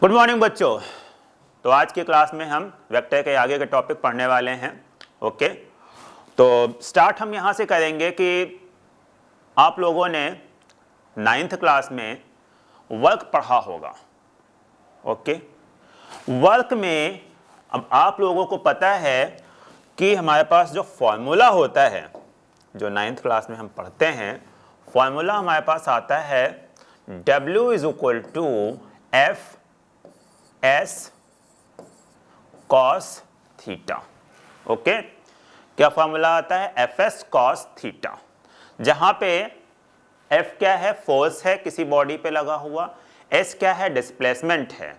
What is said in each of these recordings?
Good morning बच्चों। तो आज की क्लास में हम वेक्टर के आगे के टॉपिक पढ़ने वाले हैं। ओके, तो स्टार्ट हम यहाँ से करेंगे कि आप लोगों ने 9th क्लास में वर्क पढ़ा होगा। ओके, वर्क में अब आप लोगों को पता है कि हमारे पास जो फॉर्मूला होता है, जो 9th क्लास में हम पढ़ते हैं, फॉर्मूला हमारे पास आता है W = F S cos theta. Okay, क्या फॉर्मूला आता है? एफ एस कॉस थीटा, जहां पे F क्या है? फोर्स है किसी बॉडी पे लगा हुआ, S क्या है? डिस्प्लेसमेंट है,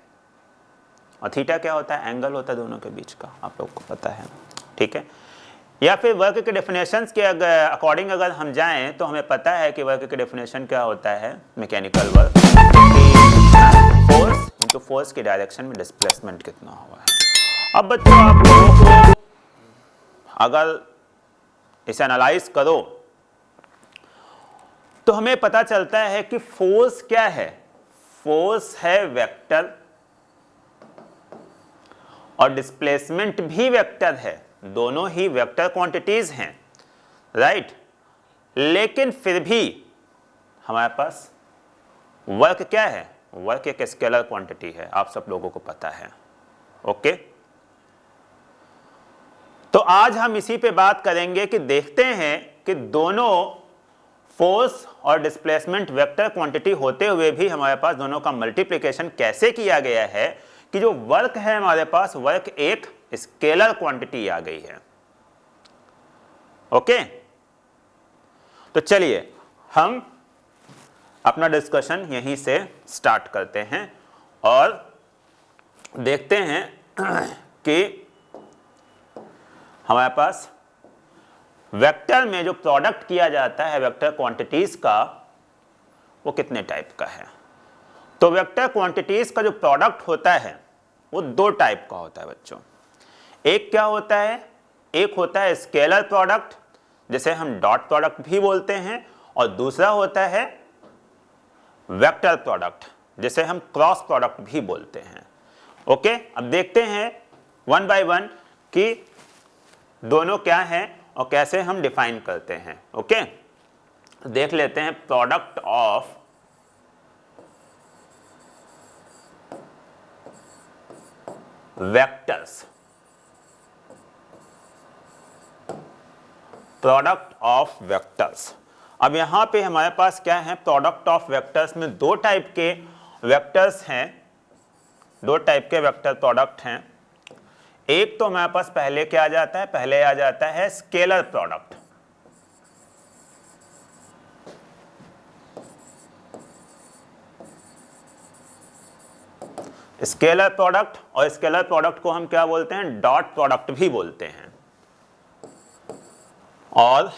और थीटा क्या होता है? एंगल होता है दोनों के बीच का, आप लोग को पता है। ठीक है, या फिर वर्क के डेफिनेशंस के अकॉर्डिंग अगर हम जाएं तो हमें पता है कि वर्क के डेफिनेशन क्या होता है mechanical work, force into force की डायरेक्शन में डिस्प्लेसमेंट कितना हुआ है। अब बच्चों आप लोगों को अगर इसे एनालाइज करो तो हमें पता चलता है कि फोर्स क्या है? फोर्स है वेक्टर और डिस्प्लेसमेंट भी वेक्टर है, दोनों ही वेक्टर क्वांटिटीज हैं, राइट। लेकिन फिर भी हमारे पास वर्क क्या है? वर्क एक स्केलर क्वांटिटी है, आप सब लोगों को पता है। ओके, तो आज हम इसी पे बात करेंगे कि देखते हैं कि दोनों फोर्स और डिस्प्लेसमेंट वेक्टर क्वांटिटी होते हुए भी हमारे पास दोनों का मल्टीप्लिकेशन कैसे किया गया है कि जो वर्क है हमारे पास, वर्क एक स्केलर क्वांटिटी आ गई है। ओके, तो चलिए हम अपना डिस्कशन यहीं से स्टार्ट करते हैं और देखते हैं कि हमारे पास वेक्टर में जो प्रोडक्ट किया जाता है वेक्टर क्वांटिटीज का, वो कितने टाइप का है। तो वेक्टर क्वांटिटीज का जो प्रोडक्ट होता है वो दो टाइप का होता है बच्चों। एक क्या होता है? एक होता है स्केलर प्रोडक्ट, जिसे हम डॉट प्रोडक्ट भी बोलते हैं, और दूसरा होता है वेक्टर प्रोडक्ट, जिसे हम क्रॉस प्रोडक्ट भी बोलते हैं। ओके, अब देखते हैं वन बाय वन कि दोनों क्या हैं और कैसे हम डिफाइन करते हैं। ओके, देख लेते हैं product of vectors. Product of vectors, अब यहां पे हमारे पास क्या है? प्रोडक्ट ऑफ वेक्टर्स में दो टाइप के वेक्टर्स हैं, दो टाइप के वेक्टर प्रोडक्ट हैं। एक तो हमारे पास पहले क्या आ जाता है? पहले आ जाता है स्केलर प्रोडक्ट। स्केलर प्रोडक्ट, और स्केलर प्रोडक्ट को हम क्या बोलते हैं? डॉट प्रोडक्ट भी बोलते हैं, और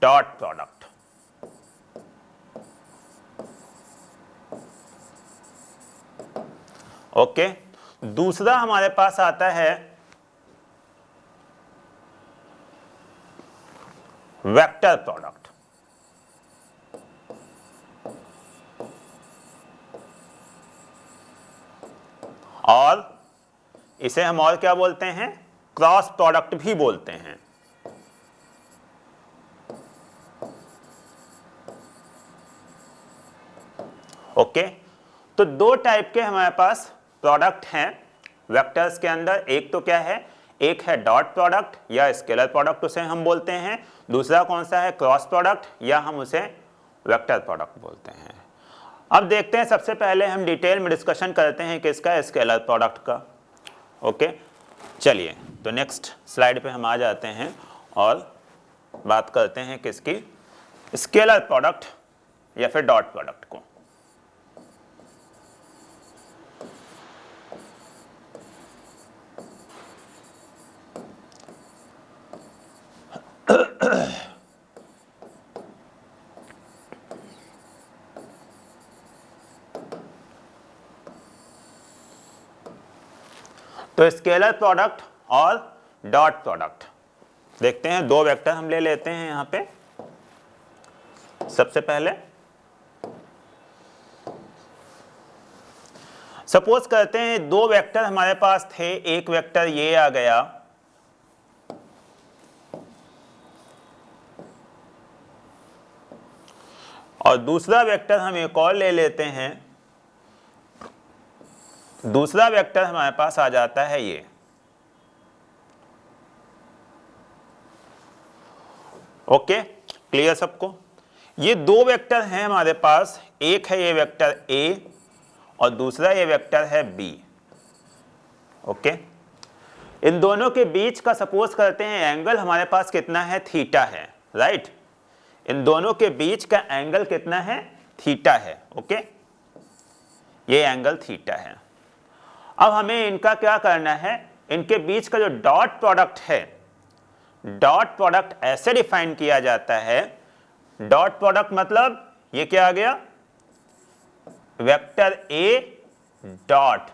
डॉट प्रोडक्ट। ओके, दूसरा हमारे पास आता है वेक्टर प्रोडक्ट। और इसे हम और क्या बोलते हैं? क्रॉस प्रोडक्ट भी बोलते हैं। ओके, तो दो टाइप के हमारे पास प्रोडक्ट हैं वेक्टर्स के अंदर। एक तो क्या है? एक है डॉट प्रोडक्ट या स्केलर प्रोडक्ट, उसे हम बोलते हैं। दूसरा कौन सा है? क्रॉस प्रोडक्ट, या हम उसे वेक्टर प्रोडक्ट बोलते हैं। अब देखते हैं, सबसे पहले हम डिटेल में डिस्कशन करते हैं किसका? स्केलर प्रोडक्ट का। ओके, चलिए तो नेक्स्ट स्लाइड पे हम आ जाते हैं और बात करते हैं किसकी? स्केलर प्रोडक्ट या फिर डॉट प्रोडक्ट को। तो स्केलर प्रोडक्ट और डॉट प्रोडक्ट देखते हैं। दो वेक्टर हम ले लेते हैं यहां पे। सबसे सपोज करते हैं दो वेक्टर हमारे पास थे, एक वेक्टर ये आ गया और दूसरा वेक्टर हम एक और ले लेते हैं, दूसरा वेक्टर हमारे पास आ जाता है ये। ओके, क्लियर सबको? ये दो वेक्टर हैं हमारे पास, एक है ये वेक्टर A और दूसरा ये वेक्टर है B। ओके, इन दोनों के बीच का सपोज करते हैं एंगल हमारे पास कितना है, थीटा है, राइट? इन दोनों के बीच का एंगल कितना है, थीटा है। ओके, ये एंगल थीटा है। अब हमें इनका क्या करना है, इनके बीच का जो डॉट प्रोडक्ट है, डॉट प्रोडक्ट ऐसे डिफाइन किया जाता है, डॉट प्रोडक्ट मतलब ये क्या आ गया, वेक्टर A डॉट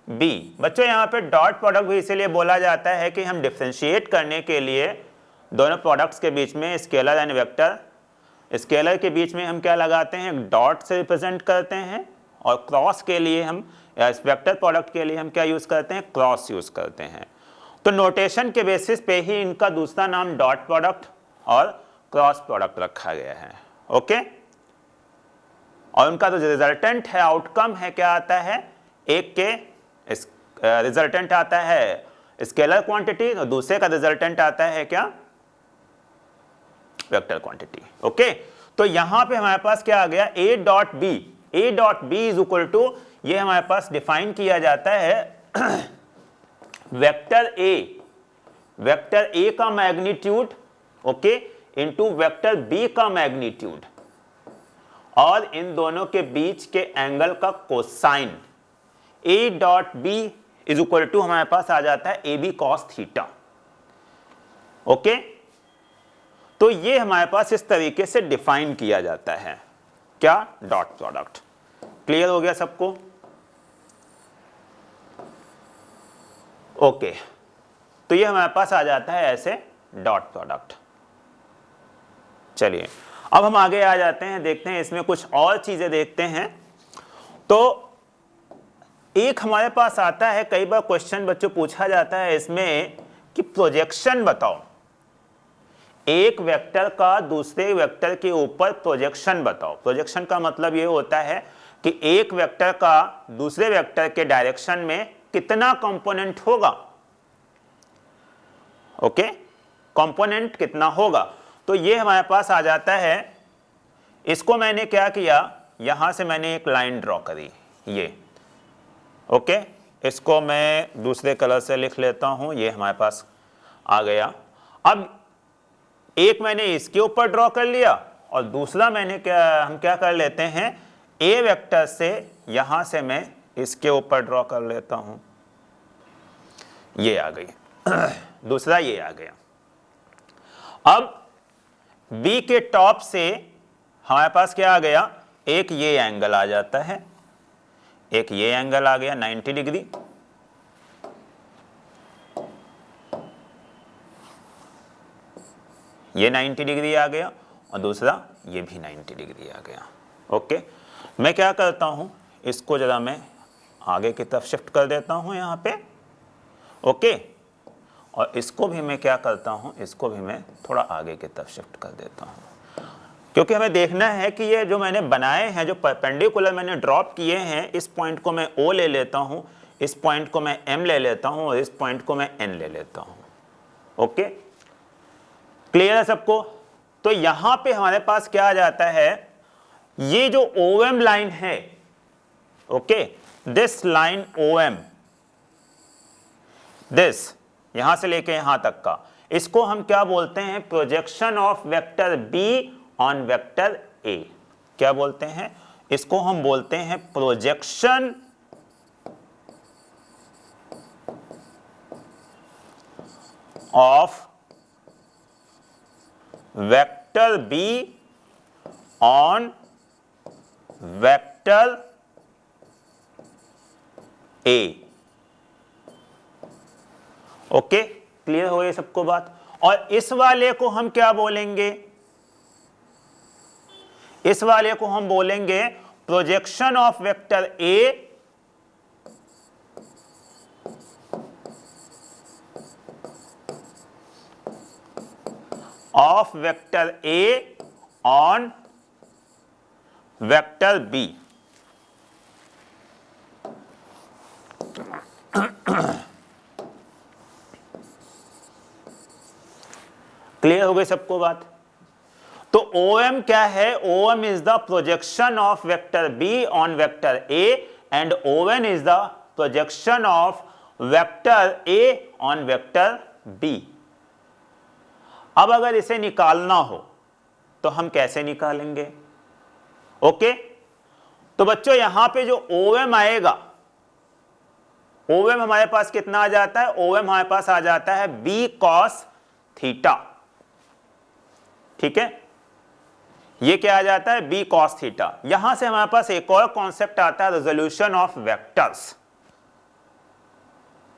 B। बच्चों यहां पे डॉट प्रोडक्ट भी इसीलिए बोला जाता है कि हम डिफरेंशिएट करने के लिए दोनों प्रोडक्ट्स के बीच में स्केलर एंड वेक्टर, स्केलर के बीच में हम क्या लगाते हैं, डॉट से रिप्रेजेंट करते हैं, और क्रॉस के लिए हम, वेक्टर प्रोडक्ट के लिए हम क्या यूज करते हैं, क्रॉस यूज करते हैं। तो नोटेशन के बेसिस पे ही इनका दूसरा नाम डॉट प्रोडक्ट और क्रॉस प्रोडक्ट रखा गया है। ओके, और उनका जो रिजल्टेंट है, आउटकम है, क्या आता है, एक के रिजल्टेंट आता है स्केलर क्वांटिटी और दूसरे का रिजल्टेंट आता है क्या, वेक्टर क्वांटिटी। ओके, तो यहां पे हमारे पास क्या आ गया, A dot B, A dot B is equal to, ये हमारे पास डिफाइन किया जाता है वेक्टर A का magnitude, okay, into vector B का मैग्नीट्यूड और इन दोनों के बीच के एंगल का cosine. A dot B is equal to हमारे पास आ जाता है AB cos थीटा। ओके, तो ये हमारे पास इस तरीके से डिफाइन किया जाता है, क्या, डॉट प्रोडक्ट। क्लियर हो गया सबको? ओके, तो ये हमारे पास आ जाता है ऐसे डॉट प्रोडक्ट। चलिए अब हम आगे आ जाते हैं, देखते हैं इसमें कुछ और चीजें देखते हैं। तो एक हमारे पास आता है, कई बार क्वेश्चन बच्चों पूछा जाता है इसमें कि प्रोजेक्शन बताओ, एक वेक्टर का दूसरे वेक्टर के ऊपर प्रोजेक्शन बताओ। प्रोजेक्शन का मतलब ये होता है कि एक वेक्टर का दूसरे वेक्टर के डायरेक्शन में कितना कंपोनेंट होगा। ओके, कंपोनेंट कितना होगा, तो ये हमारे पास आ जाता है। इसको मैंने क्या किया, यहां से मैंने एक लाइन ड्रॉ करी, ये। ओके, इसको मैं दूसरे कलर से लिख लेता हूं, ये हमारे पास आ गया। अब एक मैंने इसके ऊपर ड्रॉ कर लिया और दूसरा मैंने हम क्या कर लेते हैं, ए वेक्टर से यहां से मैं इसके ऊपर ड्रॉ कर लेता हूं, ये आ गई दूसरा ये आ गया। अब बी के टॉप से हमारे पास क्या आ गया, एक ये एंगल आ जाता है, एक ये एंगल आ गया 90 डिग्री, ये 90 डिग्री आ गया और दूसरा ये भी 90 डिग्री आ गया। ओके, मैं क्या करता हूं, इसको जरा मैं आगे की तरफ शिफ्ट कर देता हूं यहां पे। ओके, और इसको भी मैं क्या करता हूं, इसको भी मैं थोड़ा आगे की तरफ शिफ्ट कर देता हूं, क्योंकि हमें देखना है कि ये जो मैंने बनाए हैं, जो परपेंडिकुलर मैंने ड्रॉप किए हैं, इस पॉइंट को मैं O ले लेता हूं, इस पॉइंट को मैं M ले लेता हूं और इस पॉइंट को मैं N ले लेता हूं। ओके, क्लियर है सबको? तो यहां पे हमारे पास क्या आ जाता है, ये जो OM लाइन है, okay, this line OM, this यहां से लेके यहां तक का, इसको हम क्या बोलते हैं, projection of vector B on vector A। क्या बोलते हैं इसको, हम बोलते हैं projection of vector B on vector A। Okay, clear हो गई सबको बात? और इस वाले को हम क्या बोलेंगे, इस वाले को हम बोलेंगे projection of vector A of vector A on vector B. Clear हो गई सबको बात? तो OM क्या है? OM is the projection of vector B on vector A and ON is the projection of vector A on vector B. अब अगर इसे निकालना हो तो हम कैसे निकालेंगे? ओके, तो बच्चों यहां पे जो OM आएगा, OM हमारे पास कितना आ जाता है? OM हमारे पास आ जाता है B cos थीटा। ठीक है, ये क्या आ जाता है? B cos theta. यहां से हमारे पास एक और कॉन्सेप्ट आता है, रेजोल्यूशन ऑफ वेक्टर्स।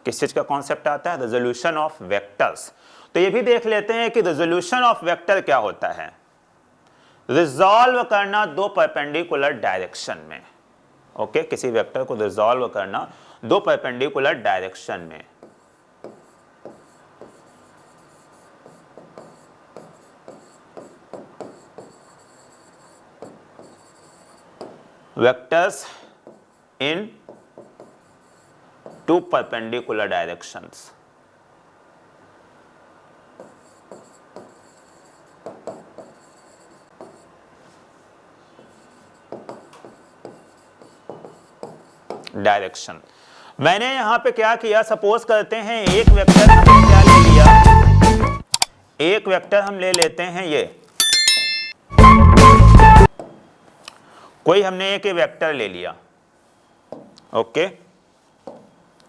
किस चीज का कॉन्सेप्ट आता है? Resolution of vectors. तो ये भी देख लेते हैं कि रेजोल्यूशन ऑफ वेक्टर क्या होता है। रिजॉल्व करना दो परपेंडिकुलर डायरेक्शन में। ओके, किसी वेक्टर को रिजॉल्व करना दो परपेंडिकुलर डायरेक्शन में। Vectors in two perpendicular directions. Direction. मैंने यहां पे क्या किया? सपोज करते हैं एक वेक्टर हमने क्या ले लिया? एक वेक्टर हम ले लेते हैं ये, कोई हमने एक वेक्टर ले लिया। ओके,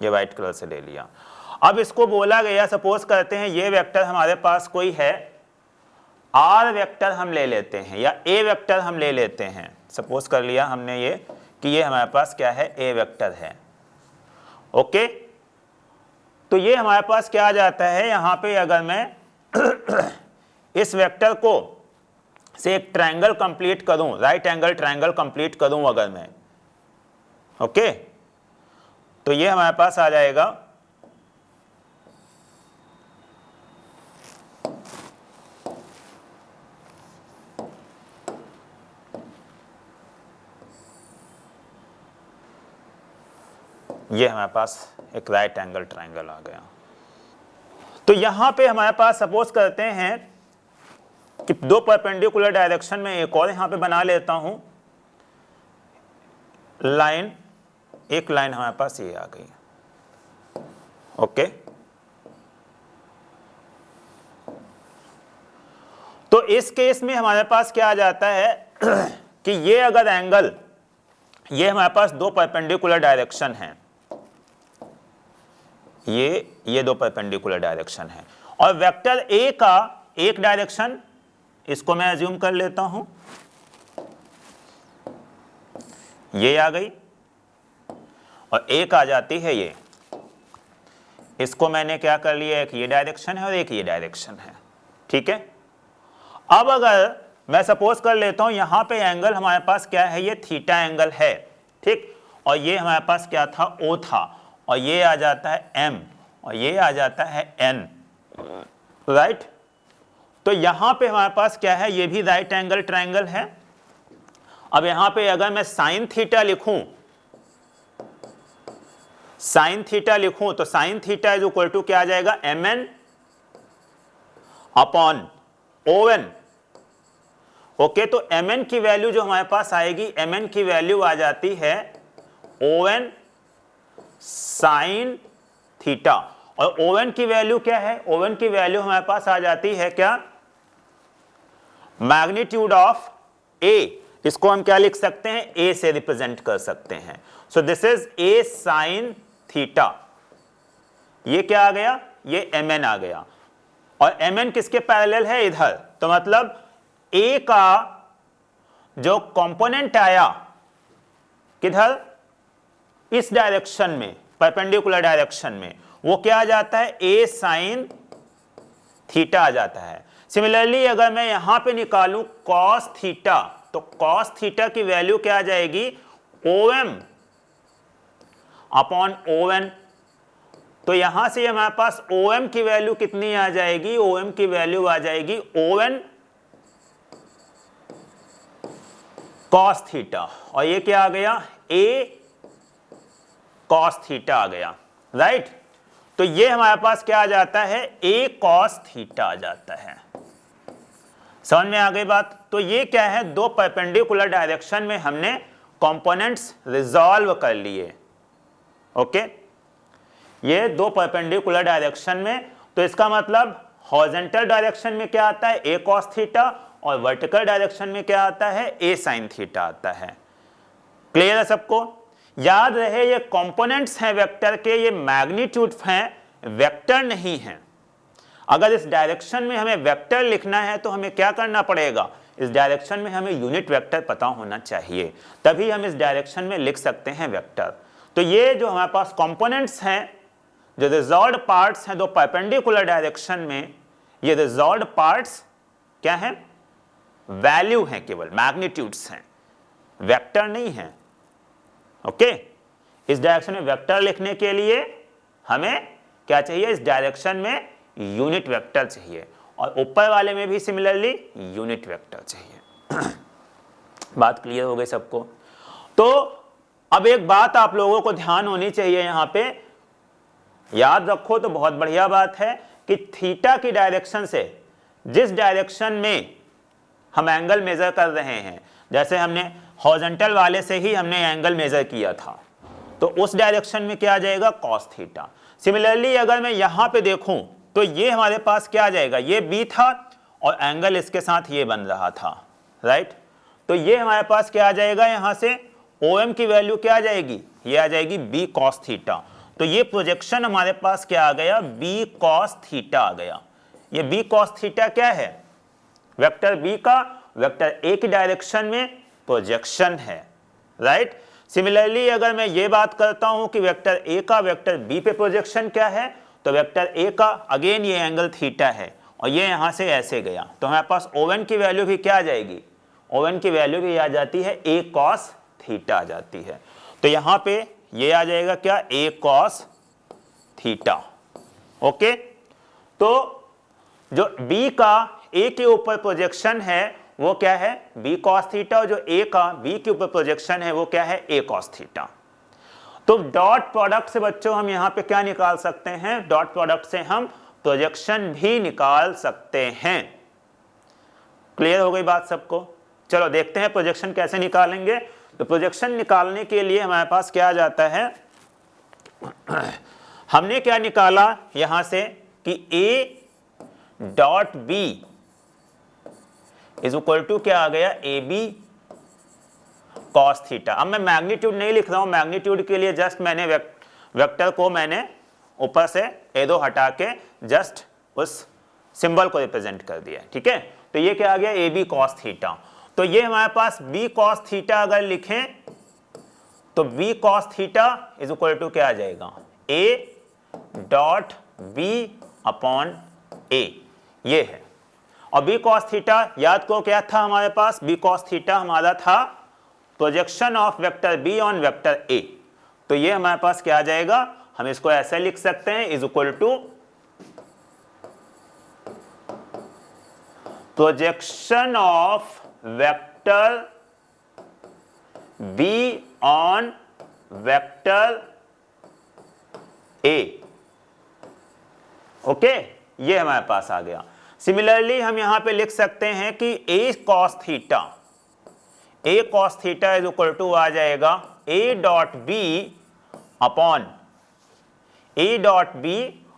ये व्हाइट कलर से ले लिया। अब इसको बोला गया, सपोज करते हैं ये वेक्टर हमारे पास कोई है, आर वेक्टर हम ले लेते हैं या ए वेक्टर हम ले लेते हैं। सपोज कर लिया हमने ये कि ये हमारे पास क्या है? ए वेक्टर है। ओके, तो ये हमारे पास क्या आ जाता है? यहां पे अगर मैं इस वेक्टर को से एक ट्रायंगल कंप्लीट करूं, राइट एंगल ट्रायंगल कंप्लीट करूं अगर मैं, ओके, तो ये हमारे पास आ जाएगा ये हमारे पास एक राइट एंगल ट्रायंगल आ गया। तो यहां पे हमारे पास सपोज करते हैं कि दो परपेंडिकुलर डायरेक्शन में एक और यहां पे बना लेता हूं लाइन। एक लाइन हमारे पास ये आ गई। ओके, तो इस केस में हमारे पास क्या आ जाता है कि ये अगर एंगल, ये हमारे पास दो परपेंडिकुलर डायरेक्शन हैं, ये दो परपेंडिकुलर डायरेक्शन है और वेक्टर ए का एक डायरेक्शन, इसको मैं अज्यूम कर लेता हूं, ये आ गई, और एक आ जाती है ये। इसको मैंने क्या कर लिया? एक ये डायरेक्शन है और एक ये डायरेक्शन है। ठीक है, अब अगर मैं सपोज कर लेता हूं यहां पे एंगल हमारे पास क्या है? ये थीटा एंगल है। ठीक, और ये हमारे पास क्या था? ओ था, और ये आ जाता है m और ये आ जाता है n। राइट, तो यहां पे हमारे पास क्या है? ये भी राइट एंगल ट्रायंगल है। अब यहां पे अगर मैं साइन थीटा लिखूं, साइन थीटा लिखूं तो sine theta is equal to क्या आ जाएगा? mn upon on। ओके, तो mn की वैल्यू जो हमारे पास आएगी, mn की वैल्यू आ जाती है on साइन थीटा, और on की वैल्यू क्या है? on की वैल्यू हमारे पास आ जाती है क्या? Magnitude of a। इसको हम क्या लिख सकते हैं? a से रिप्रेजेंट कर सकते हैं। सो this is a sine theta. ये क्या आ गया? ये mn आ गया, और mn किसके पैरेलल है? इधर। तो मतलब a का जो कंपोनेंट आया किधर? इस डायरेक्शन में, परपेंडिकुलर डायरेक्शन में, वो क्या आ जाता है? a साइन थीटा आ जाता है। सिमिलरली अगर मैं यहां पे निकालूं cos थीटा, तो cos थीटा की वैल्यू क्या आ जाएगी? om upon on। तो यहां से हमारे पास OM की वैल्यू कितनी आ जाएगी, OM की वैल्यू आ जाएगी ON cos थीटा, और ये क्या आ गया, A cos थीटा आ गया, राइट। तो ये हमारे पास क्या आ जाता है, A cos थीटा आ जाता है। समझ में आ गई बात। तो ये क्या है, दो परपेंडिकुलर डायरेक्शन में हमने कंपोनेंट्स रिजॉल्व कर लिए। ओके, ये दो परपेंडिकुलर डायरेक्शन में, तो इसका मतलब हॉरिजॉन्टल डायरेक्शन में क्या आता है, A cos थीटा, और वर्टिकल डायरेक्शन में क्या आता है, A sin थीटा आता है। क्लियर है सबको। याद रहे ये कंपोनेंट्स हैं वेक्टर के, ये मैग्नीट्यूड हैं, वेक्टर नहीं हैं। अगर इस डायरेक्शन में हमें वेक्टर लिखना है तो हमें क्या करना पड़ेगा, इस डायरेक्शन में हमें यूनिट वेक्टर पता होना चाहिए, तभी हम इस डायरेक्शन में लिख सकते हैं वेक्टर। तो ये जो हमारे पास कंपोनेंट्स हैं, जो रिजॉल्व्ड पार्ट्स हैं दो परपेंडिकुलर डायरेक्शन में, ये रिजॉल्व्ड पार्ट्स क्या हैं, वैल्यू हैं, केवल मैग्नीट्यूड्स हैं, वेक्टर नहीं है। ओके, इस डायरेक्शन में वेक्टर लिखने के लिए हमें क्या चाहिए, इस डायरेक्शन में यूनिट वेक्टर चाहिए, और ऊपर वाले में भी सिमिलरली यूनिट वेक्टर चाहिए। बात क्लियर हो गई सबको। तो अब एक बात आप लोगों को ध्यान होनी चाहिए, यहां पे याद रखो तो बहुत बढ़िया बात है कि थीटा की डायरेक्शन से, जिस डायरेक्शन में हम एंगल मेजर कर रहे हैं, जैसे हमने हॉरिजॉन्टल वाले से ही हमने एंगल मेजर किया था, तो उस डायरेक्शन में क्या आ जाएगा, कॉस थीटा। सिमिलरली अगर मैं यहां पे देखूं तो ये हमारे पास क्या आ जाएगा, ये बी था और एंगल इसके साथ ये बन रहा था, राइट। तो ये हमारे पास क्या आ जाएगा, यहां से OM की वैल्यू क्या आ जाएगी, ये आ जाएगी बी कॉस थीटा। तो ये प्रोजेक्शन हमारे पास क्या आ गया, बी कॉस थीटा आ गया। ये बी कॉस थीटा क्या है, वेक्टर बी का वेक्टर ए की डायरेक्शन में प्रोजेक्शन है, राइट। सिमिलरली अगर मैं ये बात करता हूं कि वेक्टर ए का वेक्टर बी पे प्रोजेक्शन क्या है, तो वेक्टर ए का अगेन ये एंगल थीटा है, और ये यहां से ऐसे गया, तो हमारे पास ON की वैल्यू भी क्या आ जाएगी, ON की वैल्यू भी आ जाती है A cos थीटा आ जाती है। तो यहां पे ये आ जाएगा क्या, A cos थीटा। ओके, तो जो B का A के ऊपर प्रोजेक्शन है वो क्या है, B cos थीटा, और जो A का B के ऊपर प्रोजेक्शन है वो क्या है, A cos थीटा। तो डॉट प्रोडक्ट से बच्चों हम यहां पे क्या निकाल सकते हैं, डॉट प्रोडक्ट से हम प्रोजेक्शन भी निकाल सकते हैं। क्लियर हो गई बात सबको। चलो देखते हैं प्रोजेक्शन कैसे निकालेंगे। तो प्रोजेक्शन निकालने के लिए हमारे पास क्या आ जाता है, हमने क्या निकाला यहां से कि A dot B is equal to क्या आ गया, AB कॉस थीटा। अब मैं मैग्नीट्यूड नहीं लिख रहा हूं, मैग्नीट्यूड के लिए जस्ट मैंने वेक्टर को मैंने ऊपर से एरो हटा के जस्ट उस सिंबल को रिप्रेजेंट कर दिया, ठीक है। तो ये क्या आ गया, AB कॉस थीटा। तो ये हमारे पास B कॉस थीटा अगर लिखें तो B cos theta is equal to क्या आ जाएगा, A dot B upon A, ये है। और B कॉस थीटा याद करो क्या था हमारे पास, B कॉस थीटा हमारा था projection of vector B on vector A। तो ये हमारे पास क्या आ जाएगा, हम इसको ऐसे लिख सकते हैं, is equal to projection of vector B on vector A। Okay, ये हमारे पास आ गया। सिमिलरली हम यहां पे लिख सकते हैं कि A cos theta, A cos theta is equal to आ जाएगा A dot B upon A dot B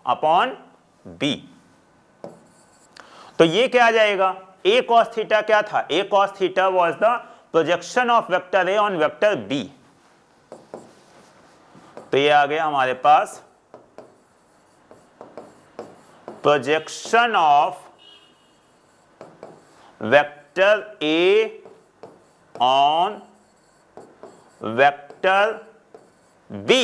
upon B। तो ये क्या आ जाएगा, A cos थीटा क्या था, A cos theta was the projection of vector A on vector B। तो ये आ गया हमारे पास projection of vector A on vector B।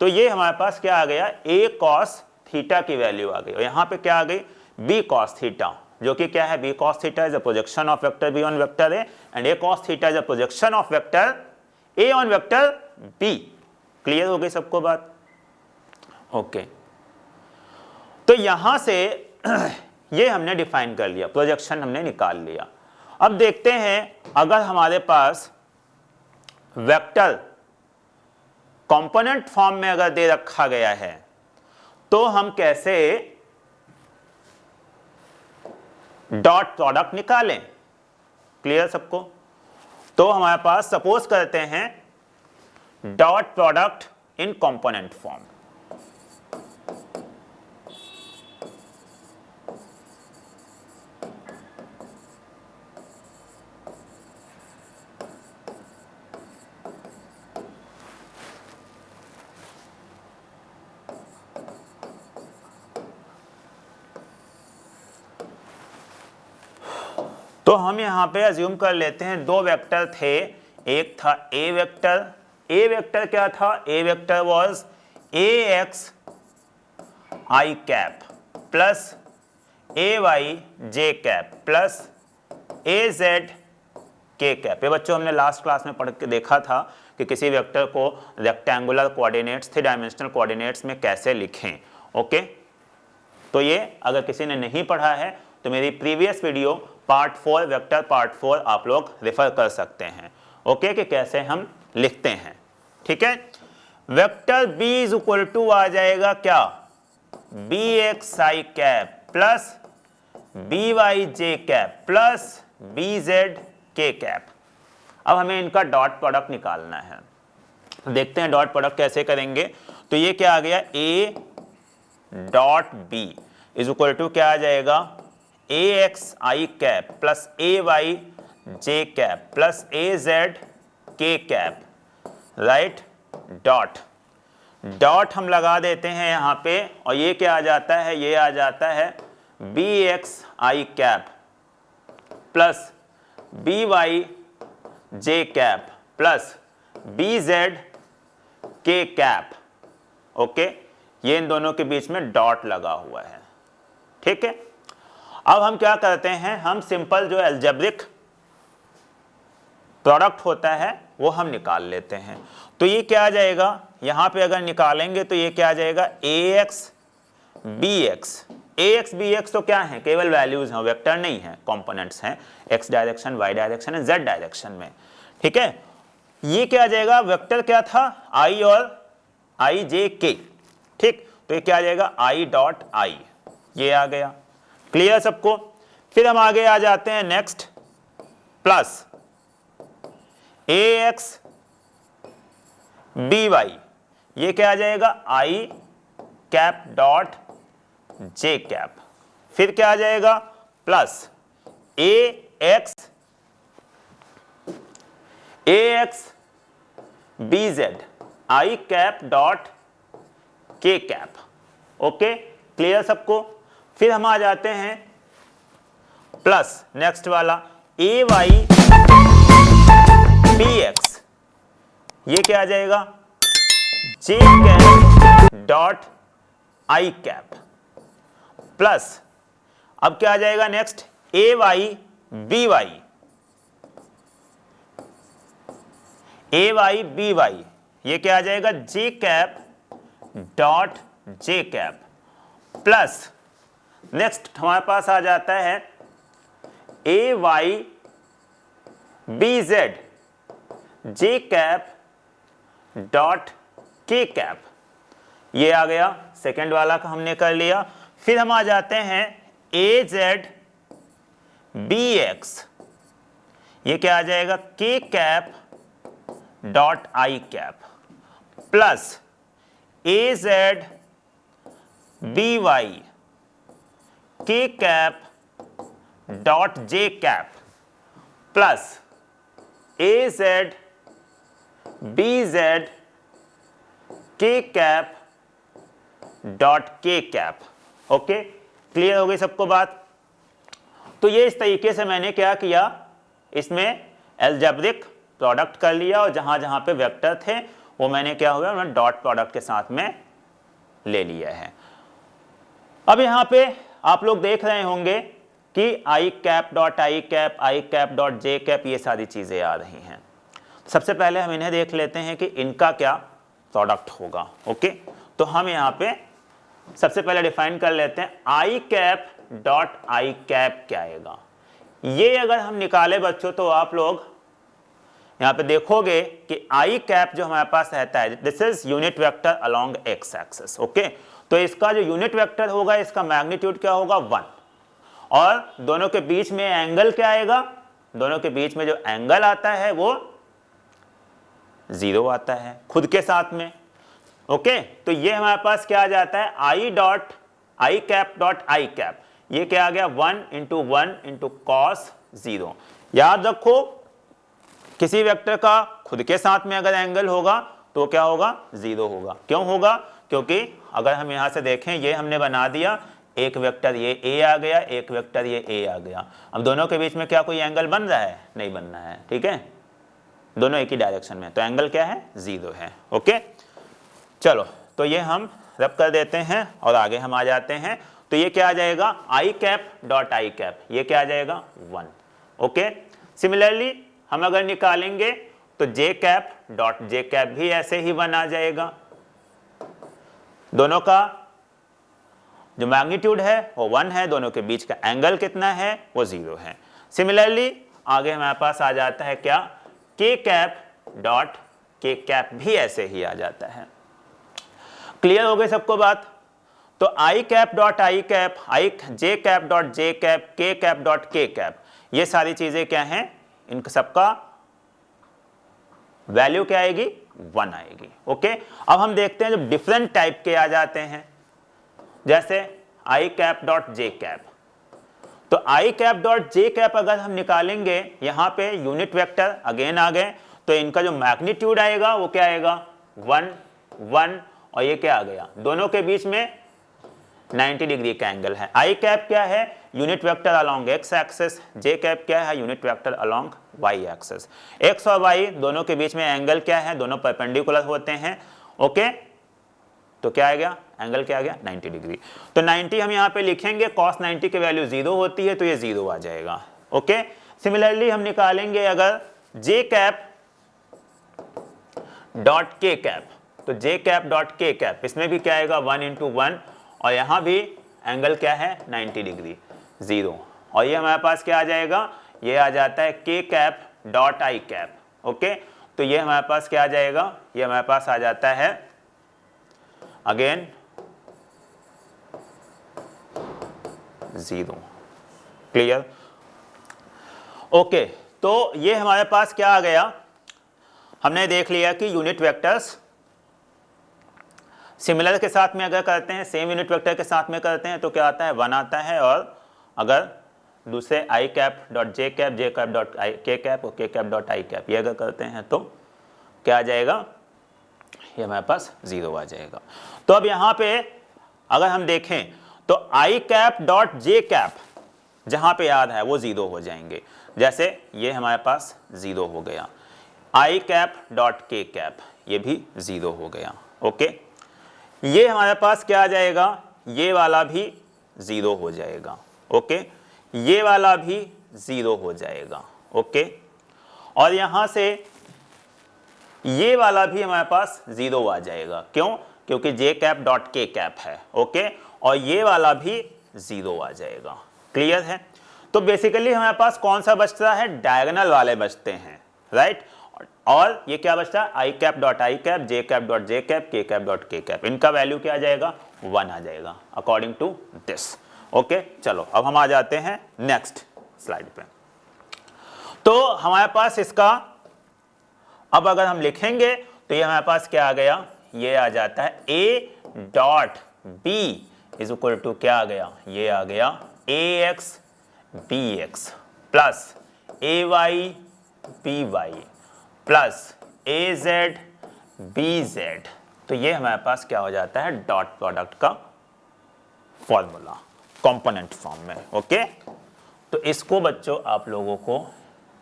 तो ये हमारे पास क्या आ गया, A cos थीटा की वैल्यू आ गई, और यहां पे क्या आ गई, B cos थीटा, जो कि क्या है, B cos theta is a projection of vector B on vector A, and A cos theta is a projection of vector A on vector B। Clear हो गई सबको बात। ओके। तो यहां से ये हमने डिफाइन कर लिया, प्रोजेक्शन हमने निकाल लिया। अब देखते हैं अगर हमारे पास वेक्टर कंपोनेंट फॉर्म में अगर दे रखा गया है तो हम कैसे डॉट प्रोडक्ट निकालें। क्लियर सबको? तो हमारे पास सपोज करते हैं dot product in component form. तो हम यहां पे अज्यूम कर लेते हैं दो वेक्टर थे, एक था ए वेक्टर। ए वेक्टर क्या था? A vector was A X I cap plus A Y J cap plus A Z K cap. ये बच्चों हमने लास्ट क्लास में पढ़ के देखा था कि किसी वेक्टर को रेक्टेंगुलर कोऑर्डिनेट्स, 3 डायमेंशनल कोऑर्डिनेट्स में कैसे लिखें। ओके, तो ये अगर किसी ने नहीं पढ़ा है तो मेरी previous video part 4 vector part 4 आप लोग रेफर कर सकते हैं। ओके, कि कैसे हम लिखते हैं। ठीक है, vector b is equal to आ जाएगा क्या? B X I cap plus B Y J cap plus B Z K cap. अब हमें इनका डॉट प्रोडक्ट निकालना है। देखते हैं डॉट प्रोडक्ट कैसे करेंगे। तो ये क्या आ गया? a dot b is equal to क्या आ जाएगा? A X I cap plus A Y J cap plus A Z K cap, right. Dot dot हम लगा देते हैं यहां पे, और ये क्या आ जाता है? ये आ जाता है B X I cap plus B Y J cap plus B Z K cap. Okay, ये इन दोनों के बीच में डॉट लगा हुआ है। ठीक है, अब हम क्या करते हैं? हम सिंपल जो अलजेब्रिक प्रोडक्ट होता है वो हम निकाल लेते हैं। तो ये क्या आ जाएगा? यहां पे अगर निकालेंगे तो ये क्या आ जाएगा? A X B X. A X B x तो क्या है? केवल वैल्यूज हैं, वेक्टर नहीं है, कंपोनेंट्स हैं, एक्स डायरेक्शन, वाई डायरेक्शन है, जेड डायरेक्शन में। ठीक है, ये क्या आ जाएगा? वेक्टर क्या था? आई और आई जे के। ठीक, तो ये क्या आ जाएगा? आई डॉट आई, ये आ गया। क्लियर सबको? फिर हम आगे आ जाते हैं next, plus A X B Y, ये क्या आ जाएगा? I cap dot J cap. फिर क्या आ जाएगा? Plus A X B Z I cap dot K cap. Okay, clear सबको? फिर हम आ जाते हैं प्लस नेक्स्ट वाला ए वाई बी एक्स, ये क्या आ जाएगा? J cap dot I cap plus, अब क्या आ जाएगा next? A Y B Y, A Y B Y, ये क्या आ जाएगा? J cap dot J cap plus next हमारे पास आ जाता है A Y B Z J cap dot K cap, ये आ गया। सेकेंड वाला का हमने कर लिया। फिर हम आ जाते हैं ए जेड बी एक्स, ये क्या आ जाएगा? K cap dot I cap plus A Z B Y K cap dot J cap plus A Z B Z K cap dot K cap. Okay, clear हो गई सबको बात? तो ये इस तरीके से मैंने क्या किया, इसमें अलजेब्रिक प्रोडक्ट कर लिया, और जहां जहां पे वेक्टर थे वो मैंने क्या हुआ, मैंने डॉट प्रोडक्ट के साथ में ले लिया है। अब यहां पे आप लोग देख रहे होंगे कि I cap dot I cap dot J cap, ये सारी चीजें आ रही हैं। सबसे पहले हम इन्हें देख लेते हैं कि इनका क्या प्रोडक्ट होगा। ओके, तो हम यहाँ पे सबसे पहले डिफाइन कर लेते हैं आई कैप डॉट आई कैप क्या आएगा। ये अगर हम निकाले बच्चों तो आप लोग यहां पे देखोगे कि आई कैप जो हमारे पास रहता है, this is unit vector along X axis. Okay, तो इसका जो यूनिट वेक्टर होगा इसका मैग्नीट्यूड क्या होगा 1, और दोनों के बीच में एंगल क्या आएगा, दोनों के बीच में जो एंगल आता है वो 0 आता है खुद के साथ में। ओके, तो ये हमारे पास क्या आ जाता है I dot I cap dot I cap, ये क्या आ गया 1 इंटू 1 इंटू कॉस 0। याद रखो किसी वेक्टर का खुद के साथ में अगर एंगल होगा तो क्या होगा 0 होगा। क्यों होगा, क्योंकि अगर हम यहां से देखें ये हमने बना दिया, एक वेक्टर ये a आ गया, एक वेक्टर ये a आ गया, अब दोनों के बीच में क्या कोई एंगल बन रहा है, नहीं बन रहा है। ठीक है, दोनों एक ही डायरेक्शन में, तो एंगल क्या है 0 है। ओके, चलो तो ये हम रब कर देते हैं और आगे हम आ जाते हैं। तो ये क्या आ जाएगा I cap dot I cap, ये क्या आ जाएगा 1। ओके, सिमिलरली हम अगर निकालेंगे तो जे कैप डॉट जे कैप भी ऐसे ही 1 आ जाएगा। दोनों का जो मैग्नीट्यूड है वो 1 है, दोनों के बीच का एंगल कितना है वो 0 है। सिमिलरली आगे हमारे पास आ जाता है क्या के कैप डॉट के कैप भी ऐसे ही आ जाता है। क्लियर हो गई सबको बात। तो I cap dot I cap, I J cap dot J cap, K cap dot K cap, ये सारी चीजें क्या हैं, इन सबका वैल्यू क्या आएगी 1 आएगी। ओके, अब हम देखते हैं जब डिफरेंट टाइप के आ जाते हैं, जैसे आई कैप डॉट जे कैप। तो I cap dot J cap अगर हम निकालेंगे, यहां पे यूनिट वेक्टर अगेन आ गए, तो इनका जो मैग्नीट्यूड आएगा वो क्या आएगा 1 1, और ये क्या आ गया, दोनों के बीच में 90 डिग्री का एंगल है। आई कैप क्या है, unit vector along X axis, J cap क्या है, unit vector along Y axis. X और वाई दोनों के बीच में एंगल क्या है, दोनों परपेंडिकुलर होते हैं। ओके, तो क्या आ गया, एंगल क्या आ गया 90 डिग्री। तो 90 हम यहाँ पे लिखेंगे, cos 90 की वैल्यू 0 होती है तो ये 0 आ जाएगा। ओके, सिमिलरली हम निकालेंगे अगर जे कैप डॉट के कैप, तो जे कैप डॉट के कैप, इसमें भी क्या आएगा 1 इंटू 1, और यहां भी एंगल क्या है 90 डिग्री 0, और ये हमारे पास क्या आ जाएगा, ये आ जाता है के cap dot I cap. Okay, तो ये हमारे पास क्या आ जाएगा, ये हमारे पास आ जाता है अगेन 0। क्लियर। ओके, तो ये हमारे पास क्या आ गया, हमने देख लिया कि यूनिट वेक्टर्स सिमिलर के साथ में अगर करते हैं, सेम यूनिट वेक्टर के साथ में करते हैं तो क्या आता है 1 आता है, और अगर दूसरे I cap dot J cap, J cap dot I K cap और के कैप डॉट आई कैप, ये अगर करते हैं तो क्या आ जाएगा, ये हमारे पास 0 आ जाएगा। तो अब यहाँ पे अगर हम देखें तो I cap dot J cap जहां पे याद है वो 0 हो जाएंगे, जैसे ये हमारे पास 0 हो गया। आई कैप डॉट के कैप ये भी 0 हो गया। ओके, ये हमारे पास क्या आ जाएगा, ये वाला भी 0 हो जाएगा। ओके, ये वाला भी 0 हो जाएगा। ओके, और यहां से ये वाला भी हमारे पास 0 आ जाएगा। क्यों, क्योंकि जे कैप डॉट के कैप है। ओके, और ये वाला भी 0 आ जाएगा। क्लियर है। तो बेसिकली हमारे पास कौन सा बचता है, डायगोनल वाले बचते हैं, राइट। और ये क्या बचता है, I cap dot I cap, J cap dot J cap, K cap dot K cap, इनका वैल्यू क्या आ जाएगा 1 आ जाएगा अकॉर्डिंग टू दिस। ओके, चलो अब हम आ जाते हैं नेक्स्ट स्लाइड पे। तो हमारे पास इसका अब अगर हम लिखेंगे तो ये हमारे पास क्या आ गया, ये आ जाता है A dot B is equal to क्या आ गया, ये आ गया A X B X plus A Y B Y plus A Z B Z. तो ये हमारे पास क्या हो जाता है, डॉट प्रोडक्ट का फॉर्मूला कंपोनेंट फॉर्म में। ओके, तो इसको बच्चों आप लोगों को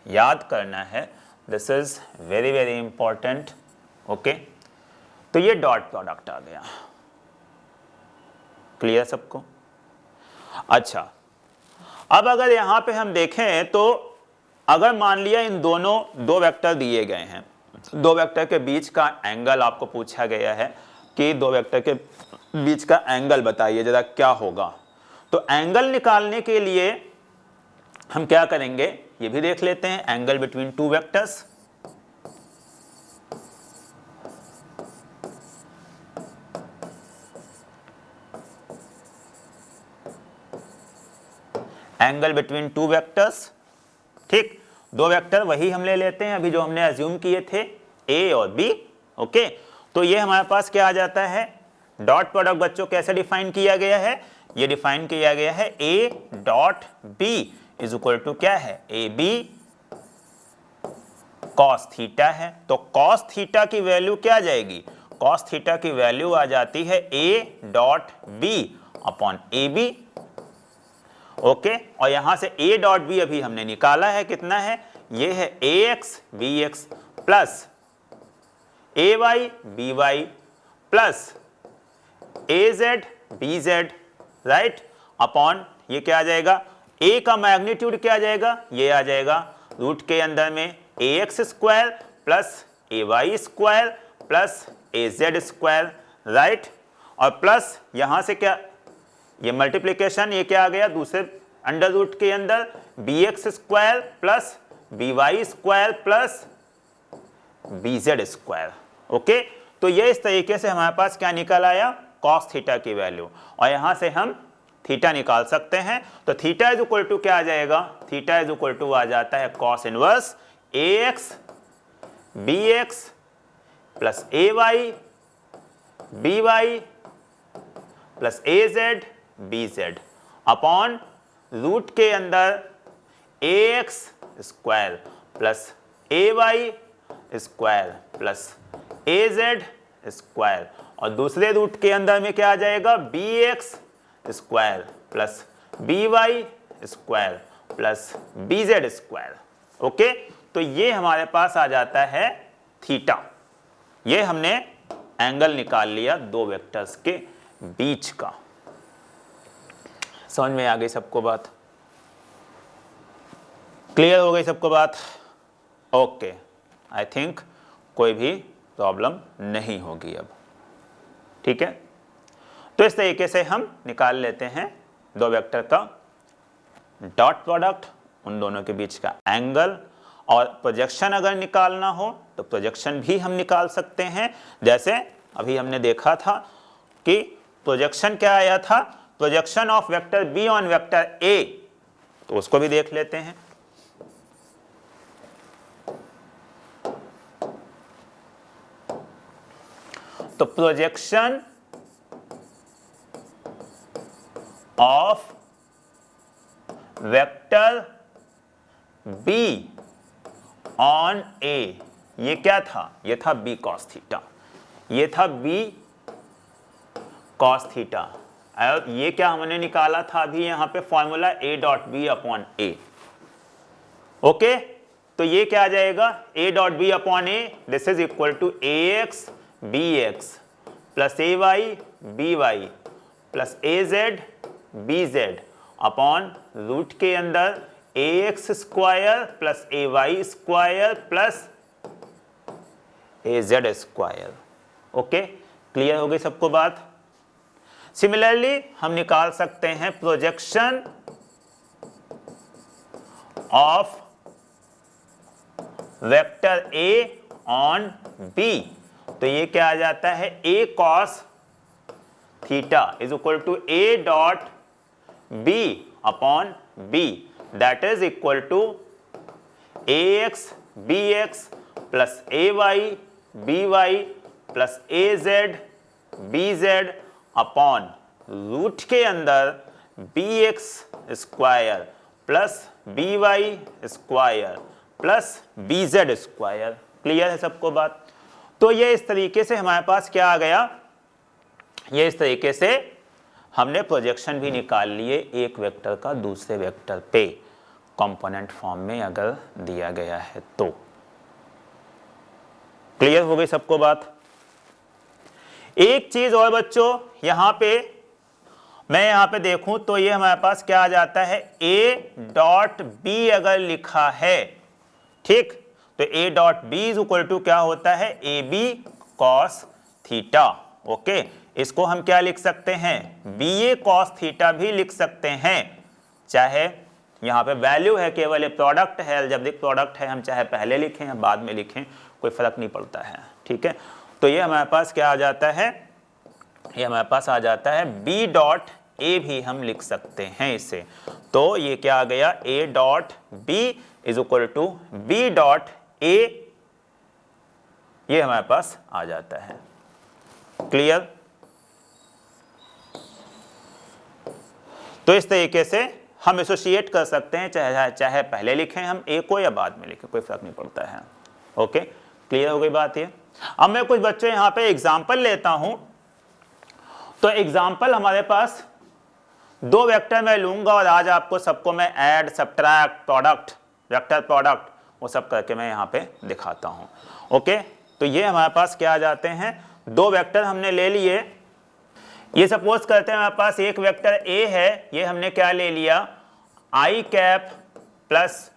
याद करना है, this is very very important. Okay, तो ये डॉट प्रोडक्ट आ गया। क्लियर सबको। अच्छा, अब अगर यहां पे हम देखें तो अगर मान लिया इन दोनों दो वेक्टर दिए गए हैं, दो वेक्टर के बीच का एंगल आपको पूछा गया है कि दो वेक्टर के बीच का एंगल बताइए जरा क्या होगा। तो एंगल निकालने के लिए हम क्या करेंगे ये भी देख लेते हैं। Angle between two vectors, angle between two vectors, ठीक, दो वेक्टर वही हम ले लेते हैं अभी जो हमने अज्यूम किए थे, ए और बी। ओके, तो ये हमारे पास क्या आ जाता है, डॉट प्रोडक्ट बच्चों कैसे डिफाइन किया गया है, ये डिफाइन किया गया है A dot B is equal to क्या है, ए बी कॉस थीटा है। तो कॉस थीटा की वैल्यू क्या आ जाएगी, कॉस थीटा की वैल्यू आ जाती है A dot B upon A B. Okay, और यहां से a डॉट बी अभी हमने निकाला है, कितना है, ये है ax bx plus ay by plus az bz, right, upon ये क्या आ जाएगा, a का मैग्नीट्यूड क्या आ जाएगा, ये आ जाएगा रूट के अंदर में ax square plus ay square plus az square, right, और प्लस यहां से क्या, ये मल्टीप्लिकेशन, ये क्या आ गया दूसरे अंडर रूट के अंदर bx square plus by square plus bz square. Okay, तो ये इस तरीके से हमारे पास क्या निकल आया, cos थीटा की वैल्यू, और यहां से हम थीटा निकाल सकते हैं। तो थीटा इज इक्वल टू क्या आ जाएगा, थीटा इज इक्वल टू आ जाता है cos inverse ax bx plus ay by plus az bz upon root के अंदर ax square plus ay square plus az square, और दूसरे रूट के अंदर में क्या आ जाएगा, bx square plus by square plus bz square. Okay, तो ये हमारे पास आ जाता है थीटा। ये हमने एंगल निकाल लिया दो वेक्टर्स के बीच का। समझ में आ गई सबको बात, क्लियर हो गई सबको बात। ओके, आई थिंक कोई भी प्रॉब्लम नहीं होगी अब, ठीक है। तो इस तरीके से हम निकाल लेते हैं दो वेक्टर का डॉट प्रोडक्ट, उन दोनों के बीच का एंगल, और प्रोजेक्शन अगर निकालना हो तो प्रोजेक्शन भी हम निकाल सकते हैं। जैसे अभी हमने देखा था कि प्रोजेक्शन क्या आया था, projection of vector B on vector A, तो उसको भी देख लेते हैं। तो projection of vector B on A, ये क्या था, ये था बी कॉस थीटा, ये था बी कॉस थीटा, और ये क्या हमने निकाला था अभी यहां पे formula A dot B upon A. Okay, तो ये क्या आ जाएगा, A dot B upon A, this is equal to A X B X plus A Y B Y plus A Z B Z upon root के अंदर A X square plus A Y square plus A Z square. Okay, clear हो गई सबको बात। Similarly हम निकाल सकते हैं projection of vector A on B, तो ये क्या आ जाता है, A cos theta is equal to A dot B upon B, that is equal to A X B X plus A Y B Y plus A Z B Z upon root के अंदर B X square plus B Y square plus B Z square. Clear है सबको बात। तो ये इस तरीके से हमारे पास क्या आ गया, ये इस तरीके से हमने प्रोजेक्शन भी निकाल लिए एक वेक्टर का दूसरे वेक्टर पे कंपोनेंट फॉर्म में अगर दिया गया है तो। क्लियर हो गई सबको बात। एक चीज और बच्चों, यहां पे मैं यहां पे देखूं तो ये हमारे पास क्या आ जाता है, ए डॉट बी अगर लिखा है, ठीक, तो A dot B is equal to क्या होता है, A B cos theta. Okay, इसको हम क्या लिख सकते हैं, BA cos थीटा भी लिख सकते हैं, चाहे यहाँ पे वैल्यू है केवल ये प्रोडक्ट है, अलजेब्रिक प्रोडक्ट है, हम चाहे पहले लिखें या बाद में लिखें कोई फर्क नहीं पड़ता है, ठीक है। तो ये हमारे पास क्या आ जाता है, ये हमारे पास आ जाता है B डॉट A भी हम लिख सकते हैं इसे। तो ये क्या आ गया, A dot B is equal to B dot A, ये हमारे पास आ जाता है। क्लियर? तो इस तरीके से हम एसोसिएट कर सकते हैं, चाहे पहले लिखें हम A को या बाद में लिखें, कोई फर्क नहीं पड़ता है। ओके, क्लियर हो गई बात ये। अब मैं कुछ बच्चों यहाँ पे एग्जाम्पल लेता हूं। तो एग्जाम्पल हमारे पास 2 वेक्टर मैं लूंगा और आज आपको सबको मैं add, subtract, product, vector product वो सब करके मैं यहाँ पे दिखाता हूँ। ओके, तो ये हमारे पास क्या आ जाते हैं, 2 वेक्टर हमने ले लिए। ये सपोज करते हैं हमारे पास एक वेक्टर A है, ये हमने क्या ले लिया, I cap plus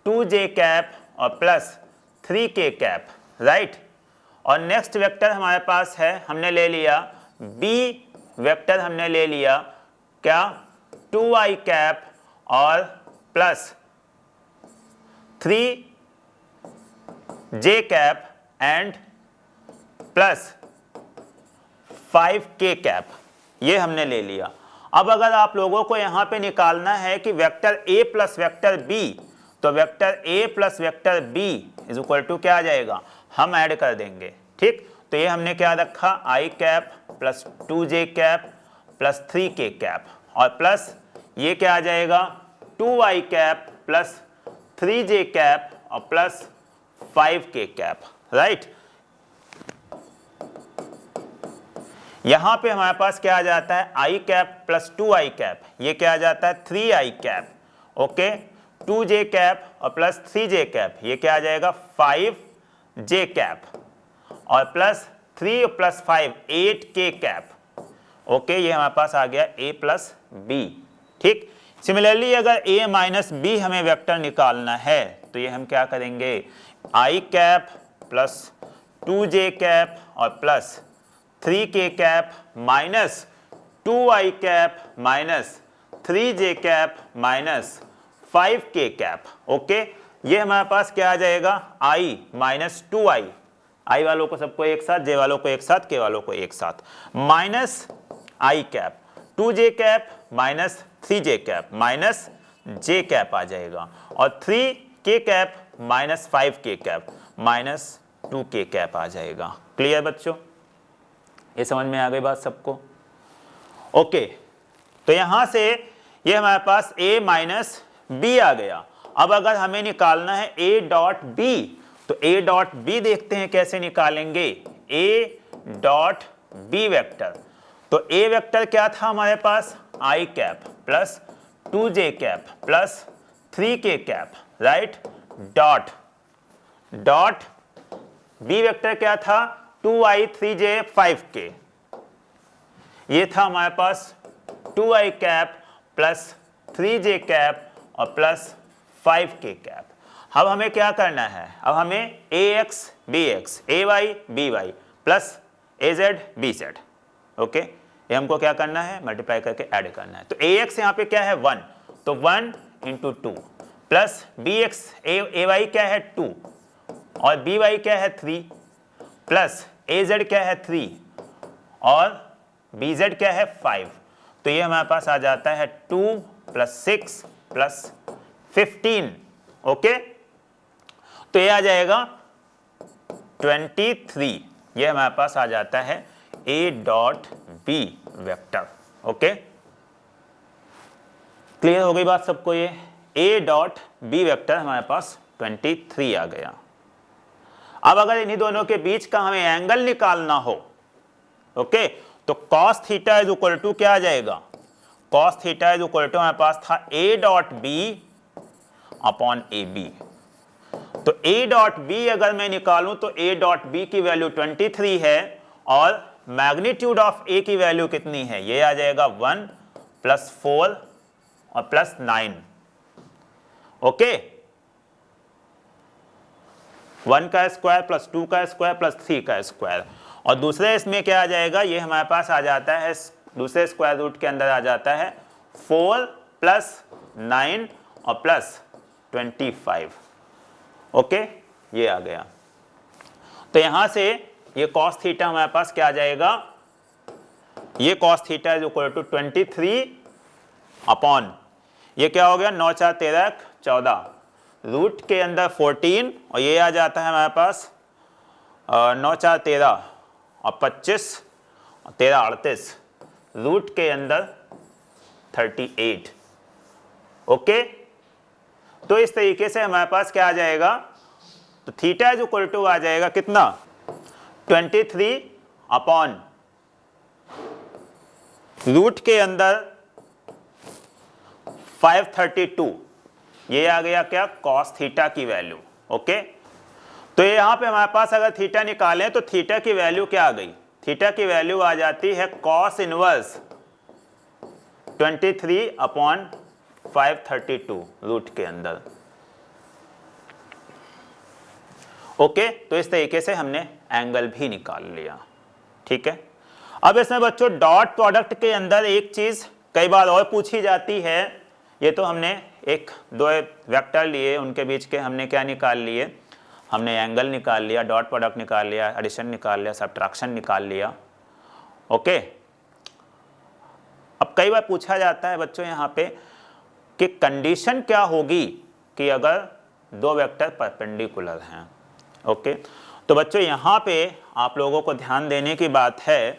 2J cap और प्लस 3K कैप, राइट। और नेक्स्ट वेक्टर हमारे पास है, हमने ले लिया B वेक्टर, हमने ले लिया क्या, 2I कैप और plus 3J cap and plus 5K cap, ये हमने ले लिया। अब अगर आप लोगों को यहां पे निकालना है कि vector A plus vector B, तो vector A plus vector B is equal to क्या आ जाएगा, हम ऐड कर देंगे, ठीक। तो ये हमने क्या रखा, I cap plus 2J cap plus 3K cap और प्लस ये क्या आ जाएगा, 2I cap plus 3J cap और प्लस 5K कैप, राइट। यहां पे हमारे पास क्या आ जाता है, I cap plus 2I cap, ये क्या आ जाता है 3I cap, okay, 2J cap और प्लस 3J कैप, ये क्या आ जाएगा 5J कैप और plus 3 plus 5 8K cap, okay. ये हमारे पास आ गया A प्लस B, ठीक। सिमिलरली अगर A माइनस B हमें वेक्टर निकालना है तो ये हम क्या करेंगे, I cap plus 2J cap और plus 3K cap minus 2I cap minus 3J cap minus 5K cap, okay. ये हमारे पास क्या आ जाएगा, I माइनस 2I, I वालों को सबको एक साथ, J वालों को एक साथ, K वालों को एक साथ, minus I cap 2J cap minus 3J cap minus J cap आ जाएगा और 3K cap minus 5K cap minus 2K cap आ जाएगा। क्लियर बच्चों, ये समझ में आ गई बात सबको? ओके, तो यहां से ये हमारे पास A माइनस B आ गया। अब अगर हमें निकालना है A डॉट B, तो A डॉट B देखते हैं कैसे निकालेंगे, A डॉट B वेक्टर। तो A वेक्टर क्या था हमारे पास, I cap plus 2J cap plus 3K cap, right, dot dot B vector क्या था, 2I 3J 5K, ये था हमारे पास 2I cap plus 3J cap और प्लस 5K कैप। अब हमें क्या करना है, अब हमें AX BX AY BY plus AZ BZ, okay, ये हमको क्या करना है, मल्टीप्लाई करके ऐड करना है। तो AX यहाँ पे क्या है 1, तो 1 इंटू 2 प्लस BX AY क्या है 2 और BY क्या है 3 प्लस AZ क्या है 3 और BZ क्या है 5। तो ये हमारे पास आ जाता है 2 प्लस 6 प्लस 15, ओके। तो ये आ जाएगा 23, ये हमारे पास आ जाता है A dot B vector, okay. Clear हो गई बात सबको? ये A डॉट B वेक्टर हमारे पास 23 आ गया। अब अगर इन्हीं दोनों के बीच का हमें एंगल निकालना हो, ओके, तो cos theta is equal to क्या आ जाएगा, cos theta is equal to हमारे पास था A dot B upon AB। तो A डॉट B अगर मैं निकालूं तो A डॉट B की वैल्यू 23 है और मैग्नीट्यूड ऑफ A की वैल्यू कितनी है, ये आ जाएगा 1 प्लस 4 और प्लस 9, ओके। 1 का स्क्वायर प्लस 2 का स्क्वायर प्लस 3 का स्क्वायर और दूसरे इसमें क्या आ जाएगा, ये हमारे पास आ जाता है दूसरे स्क्वायर रूट के अंदर आ जाता है 4 + 9 और +25। ओके, ये आ गया। तो यहां से ये cos थीटा हमारे पास क्या आ जाएगा, ये cos theta is equal to 23 upon ये क्या हो गया 9 4 13 14 रूट के अंदर 14 और ये आ जाता है हमारे पास 9 4 13 और 25 और 13 38 रूट के अंदर 38। ओके, तो इस तरीके से हमारे पास क्या आ जाएगा, तो थीटा इज इक्वल टू आ जाएगा कितना 23 अपॉन रूट के अंदर 532, ये आ गया क्या cos थीटा की वैल्यू। ओके, तो यहां पे हमारे पास अगर थीटा निकालें तो थीटा की वैल्यू क्या आ गई, थीटा की वैल्यू आ जाती है cos इनवर्स 23 अपॉन 532 रूट के अंदर। ओके, तो इस तरीके से हमने एंगल भी निकाल लिया। ठीक है, अब इसमें बच्चों डॉट प्रोडक्ट के अंदर एक चीज कई बार और पूछी जाती है, ये तो हमने एक दो वेक्टर लिए उनके बीच के हमने क्या निकाल लिए, हमने एंगल निकाल लिया, डॉट प्रोडक्ट निकाल लिया, एडिशन निकाल लिया, सब्ट्रैक्शन निकाल लिया। ओके, अब कई बार पूछा जाता है बच्चों यहाँ पे कि कंडीशन क्या होगी कि अगर दो वेक्टर परपेंडिकुलर हैं। ओके, तो बच्चों यहाँ पे आप लोगों को ध्यान देने की बात है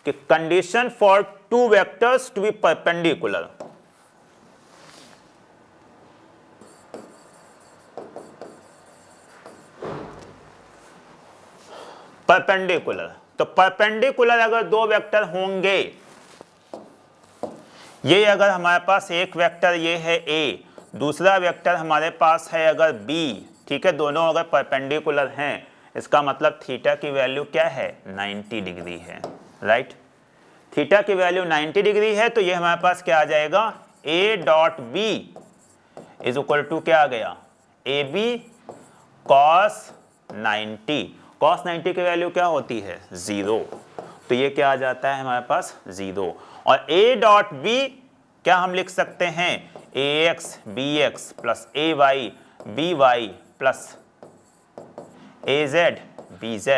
कि condition for two vectors to be perpendicular, perpendicular, तो परपेंडिकुलर अगर दो वेक्टर होंगे, ये अगर हमारे पास एक वेक्टर ये है A, दूसरा वेक्टर हमारे पास है अगर B, ठीक है, दोनों अगर परपेंडिकुलर हैं, इसका मतलब थीटा की वैल्यू क्या है 90 डिग्री है। राइट, थीटा की वैल्यू 90 डिग्री है, तो ये हमारे पास क्या आ जाएगा A dot B is equal to क्या आ गया AB cos 90। cos 90 की वैल्यू क्या होती है 0, तो ये क्या आ जाता है हमारे पास 0। और A डॉट B क्या हम लिख सकते हैं AX BX plus AY BY plus AZ BZ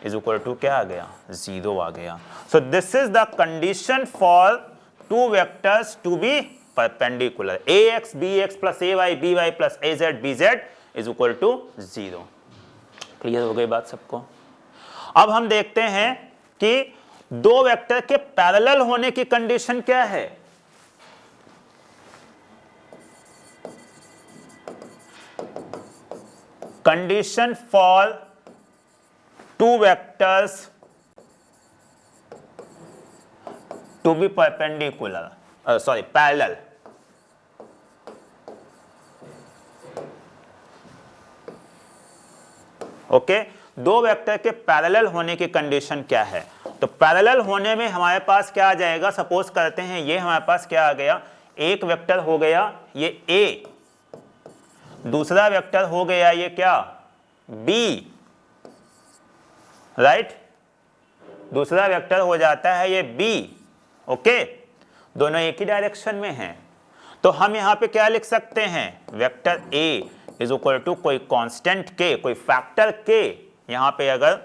is equal to क्या आ गया 0 आ गया। So this is the condition for two vectors to be perpendicular, AX BX plus AY BY plus AZ BZ is equal to 0। Clear हो गई बात सबको। अब हम देखते हैं कि दो वेक्टर के पैरेलल होने की कंडीशन क्या है। Condition for two vectors to be perpendicular, parallel. Okay, दो वेक्टर के पैरेलल होने की कंडीशन क्या है, तो पैरेलल होने में हमारे पास क्या आ जाएगा, सपोज करते हैं ये हमारे पास क्या आ गया, एक वेक्टर हो गया ये A, दूसरा वेक्टर हो गया ये क्या B, राइट, दूसरा वेक्टर हो जाता है ये B। ओके, दोनों एक ही डायरेक्शन में हैं, तो हम यहां पे क्या लिख सकते हैं, vector A is equal to कोई कांस्टेंट K, कोई फैक्टर K। यहां पे अगर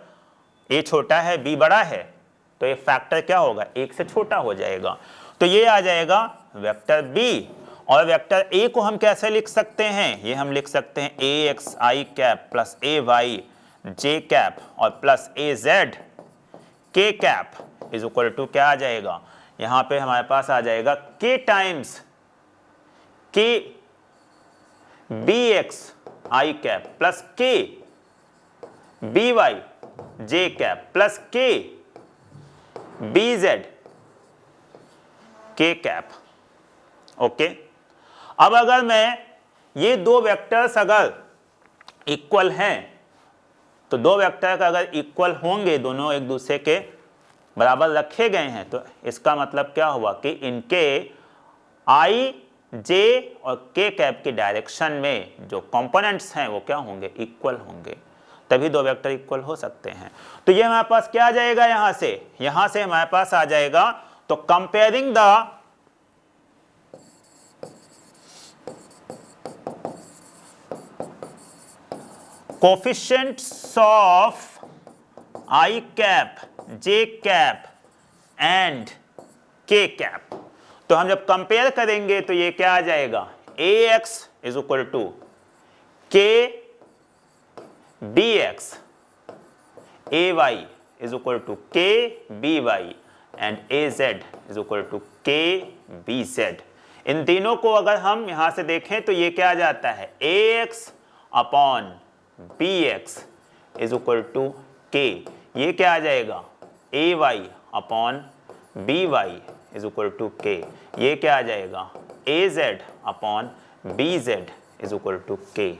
A छोटा है B बड़ा है तो ये फैक्टर क्या होगा, एक से छोटा हो जाएगा, तो ये आ जाएगा वेक्टर B। और वेक्टर A को हम कैसे लिख सकते हैं, ये हम लिख सकते हैं AXI cap plus AY J cap और plus AZ K cap is equal to क्या आ जाएगा, यहां पे हमारे पास आ जाएगा K times K BXI cap plus K BY J cap plus K BZ K cap. Okay, अब अगर मैं ये दो वेक्टर्स अगर इक्वल हैं, तो दो वेक्टर अगर इक्वल होंगे, दोनों एक दूसरे के बराबर रखे गए हैं, तो इसका मतलब क्या हुआ कि इनके I J और K कैप की डायरेक्शन में जो कंपोनेंट्स हैं वो क्या होंगे, इक्वल होंगे। तभी दो वेक्टर इक्वल हो सकते हैं। तो ये हमारे पास क्या आ जाएगा, यहां से हमारे पास आ जाएगा, तो comparing the coefficients of I cap, J cap and के कैप। तो हम जब कंपेयर करेंगे तो ये क्या आ जाएगा, A X is equal to K B X, A Y is equal to K B Y and A Z is equal to K B Z. इन तीनों को अगर हम यहां से देखें तो ये क्या आ जाता है, A X upon B X is equal to K, ये क्या आ जाएगा, A Y upon B Y is equal to K, ये क्या आ जाएगा, A Z upon B Z is equal to K.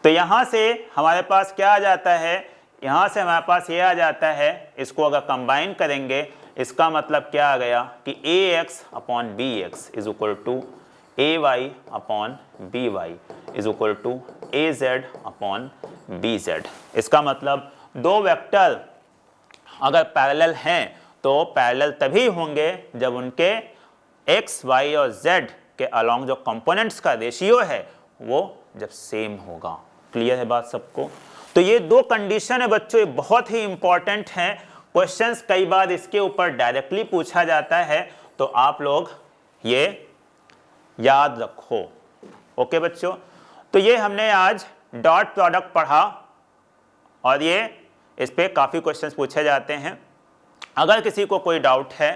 तो यहां से हमारे पास क्या आ जाता है, यहां से हमारे पास ये आ जाता है, इसको अगर कंबाइन करेंगे इसका मतलब क्या आ गया कि A X upon B X is equal to A Y upon B Y is equal to A Z upon B Z. इसका मतलब दो वेक्टर अगर पैरेलल हैं तो पैरेलल तभी होंगे जब उनके x, y और z के अलोंग जो कंपोनेंट्स का रेशियो है वो जब सेम होगा। क्लियर है बात सबको? तो ये दो कंडीशन है बच्चों, ये बहुत ही इंपॉर्टेंट हैं। क्वेश्चंस कई बार इसके ऊपर डायरेक्टली पूछा जाता है, तो आप लोग ये याद रखो। ओके बच्चों, तो ये हमने आज डॉट प्रोडक्ट पढ़ा और ये इस पे काफ़ी क्वेश्चंस पूछे जाते हैं। अगर किसी को कोई डाउट है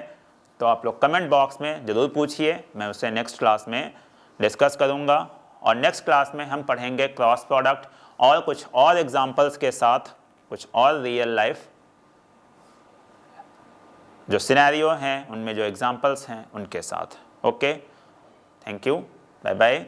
तो आप लोग कमेंट बॉक्स में ज़रूर पूछिए, मैं उसे नेक्स्ट क्लास में डिस्कस करूँगा। और नेक्स्ट क्लास में हम पढ़ेंगे क्रॉस प्रोडक्ट और कुछ और एग्जांपल्स के साथ, कुछ और रियल लाइफ जो सिनेरियो हैं उनमें जो एग्जांपल्स हैं उनके साथ। Okay, thank you, bye bye.